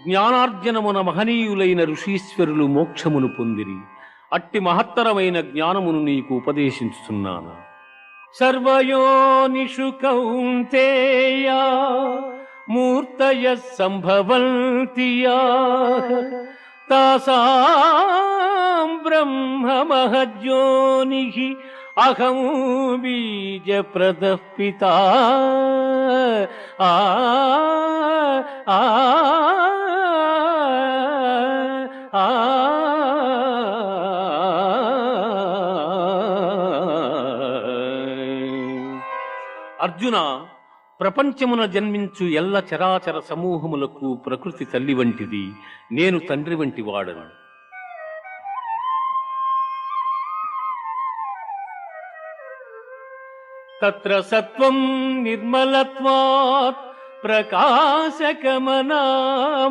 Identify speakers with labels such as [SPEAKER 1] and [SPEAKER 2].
[SPEAKER 1] జ్ఞానార్జనమున మహనీయులైన ఋషీశ్వరులు మోక్షమును పొందిరి. అట్టి మహత్తరమైన జ్ఞానమును నీకు ఉపదేశించుతున్నాను. సర్వయోనిషు కౌంతేయ మూర్తయ సంభవంతి యాః తాసాం బ్రహ్మ మహజ్యోనిః అహం బీజప్రదః పితా. అర్జున, ప్రపంచమున జన్మించు ఎల్ల చరాచర సమూహములకు ప్రకృతి తల్లి వంటిది, నేను తండ్రి వంటి వాడను. తత్ర సత్వం నిర్మలత్వాత్ ప్రకాశకమనా